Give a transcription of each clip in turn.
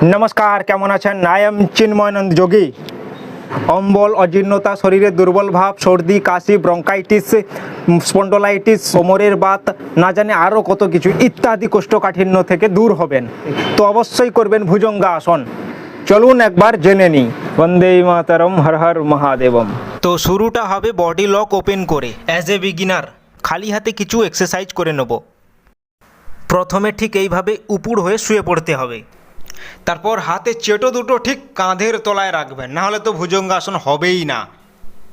नमस्कार केमन आছেন I am Chinmayanand जोगी। अम्बल अजीर्णता शरीरे दुर्बल भाव सर्दी काशी ब्रंकाइटिस स्पन्डलाइटिस कोमरेर बात ना जाने आरो कत किछु इत्यादि कोष्ठकाठिन्य থেকে दूर हबेन तो अवश्यई करबेन भुजंगासन। चलुन एक बार जेने नी। वंदे मातरम हर हर महादेवम। तो शुरूटा हबे बडी लक ओपेन करे एज ए बिगिनार खाली हाथे किछु एक्सारसाइज करे नेब। प्रथमे ठीक এইভাবে উপুড় হয়ে শুয়ে পড়তে হবে। তারপর হাতে চেটো দুটো ঠিক কাঁধের তলায় রাখবেন, না হলে তো ভুজঙ্গাসন হবেই না।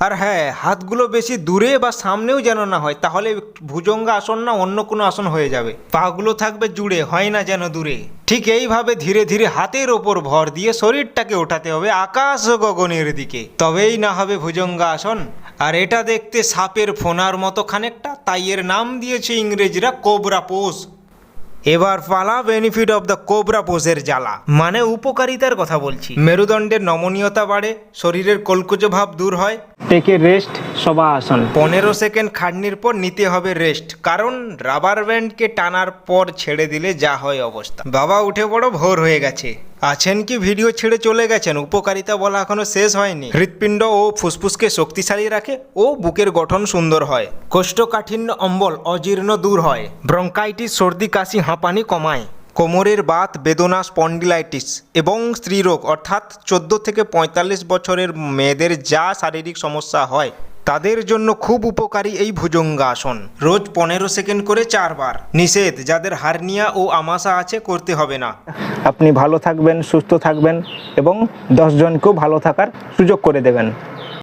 আর হ্যাঁ, হাতগুলো বেশি দূরে বা সামনেও যেন না হয়, তাহলে ভুজঙ্গাসন না অন্য কোনো আসন হয়ে যাবে। পাগুলো থাকবে জুড়ে, হয় না যেন দূরে। ঠিক এইভাবে ধীরে ধীরে হাতের ওপর ভর দিয়ে শরীরটাকে ওঠাতে হবে আকাশ ও গগনের দিকে, তবেই না হবে ভুজঙ্গাসন। আর এটা দেখতে সাপের ফোনার মতো খানিকটা, তাই এর নাম দিয়েছে ইংরেজরা কোবরা পোজ। এবার পালা বেনিফিট অফ দ্য কোবরা পোজের জ্বালা, মানে উপকারিতার কথা বলছি। মেরুদণ্ডের নমনীয়তা বাড়ে, শরীরের কলকুচো ভাব দূর হয়। টেকে রেস্ট শবাসন। 15 সেকেন্ড খাটনির পর নিতে হবে রেস্ট, কারণ রাবার ব্যান্ডকে টানার পর ছেড়ে দিলে যা হয় অবস্থা। বাবা উঠে পড়ো, ভোর হয়ে গেছে। আছেন কি ভিডিও ছেড়ে চলে গেছেন? উপকারিতা বলা এখনো শেষ হয়নি। হৃৎপিণ্ড ও ফুসফুসকে শক্তিশালী রাখে ও বুকের গঠন সুন্দর হয়। কোষ্ঠকাঠিন্য অম্বল অজীর্ণ দূর হয়। ব্রঙ্কাইটিস সর্দি কাশি হাঁপানি কমায়। কোমরের বাত বেদনা স্পন্ডিলাইটিস এবং স্ত্রীরোগ অর্থাৎ 14 থেকে 45 বছরের মেয়েদের যা শারীরিক সমস্যা হয় তাদের জন্য খুব উপকারী এই ভুজঙ্গাসন। রোজ 15 সেকেন্ড করে 4 বার। নিষেধ যাদের হার্নিয়া ও আমাশা আছে করতে হবে না। আপনি ভালো থাকবেন, সুস্থ থাকবেন এবং 10 জনকেও ভালো থাকার সুযোগ করে দেবেন।